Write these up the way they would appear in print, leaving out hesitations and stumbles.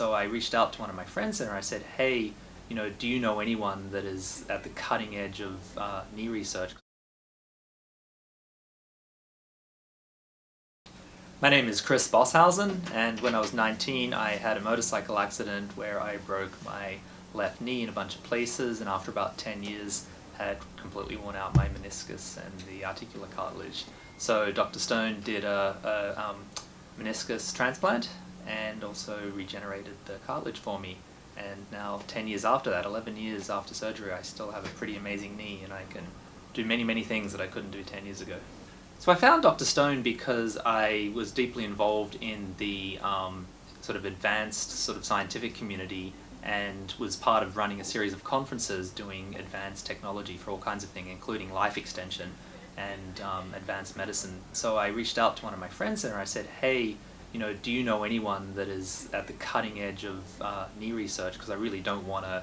So I reached out to one of my friends and I said, hey, do you know anyone that is at the cutting edge of knee research? My name is Chris Bosshausen, and when I was 19 I had a motorcycle accident where I broke my left knee in a bunch of places, and after about 10 years had completely worn out my meniscus and the articular cartilage. So Dr. Stone did a meniscus transplant and also regenerated the cartilage for me. And now 10 years after that, 11 years after surgery, I still have a pretty amazing knee and I can do many things that I couldn't do 10 years ago. So I found Dr. Stone because I was deeply involved in the sort of advanced sort of scientific community and was part of running a series of conferences doing advanced technology for all kinds of things, including life extension and advanced medicine. So I reached out to one of my friends and I said, hey, do you know anyone that is at the cutting edge of knee research? Because I really don't want to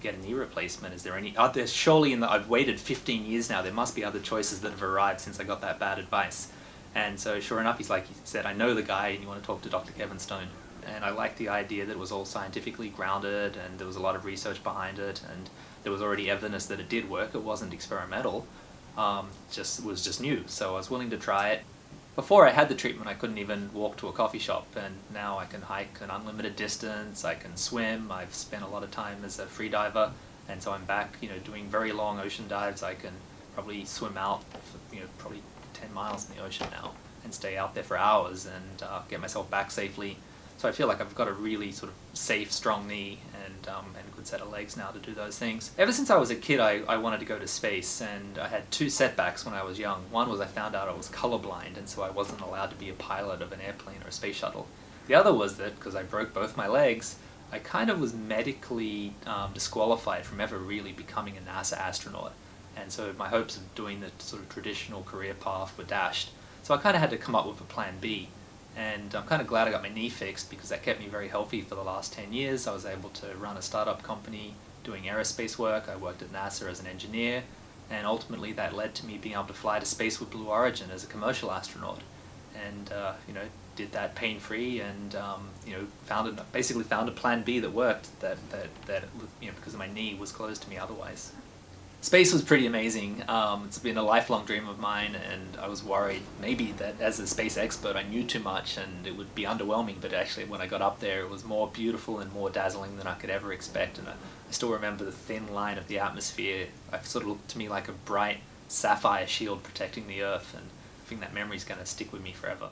get a knee replacement. Is there any? There's surely I've waited 15 years now. There must be other choices that have arrived since I got that bad advice. And so sure enough, he said, I know the guy and you want to talk to Dr. Kevin Stone. And I liked the idea that it was all scientifically grounded and there was a lot of research behind it and there was already evidence that it did work. It wasn't experimental, it was just new. So I was willing to try it. Before I had the treatment, I couldn't even walk to a coffee shop, and now I can hike an unlimited distance, I can swim, I've spent a lot of time as a free diver, and so I'm back, doing very long ocean dives. I can probably swim out for, probably 10 miles in the ocean now, and stay out there for hours and get myself back safely. So I feel like I've got a really sort of safe, strong knee and a good set of legs now to do those things. Ever since I was a kid, I wanted to go to space, and I had two setbacks when I was young. One was I found out I was colorblind, and so I wasn't allowed to be a pilot of an airplane or a space shuttle. The other was that, because I broke both my legs, I kind of was medically disqualified from ever really becoming a NASA astronaut. And so my hopes of doing the sort of traditional career path were dashed. So I kind of had to come up with a plan B. And I'm kind of glad I got my knee fixed because that kept me very healthy for the last 10 years. I was able to run a startup company doing aerospace work. I worked at NASA as an engineer, and ultimately that led to me being able to fly to space with Blue Origin as a commercial astronaut. And did that pain-free, and basically found a plan B that worked. Because my knee was closed to me otherwise. Space was pretty amazing. It's been a lifelong dream of mine, and I was worried maybe that as a space expert I knew too much and it would be underwhelming, but actually when I got up there it was more beautiful and more dazzling than I could ever expect. And I still remember the thin line of the atmosphere. It sort of looked to me like a bright sapphire shield protecting the Earth, and I think that memory's going to stick with me forever.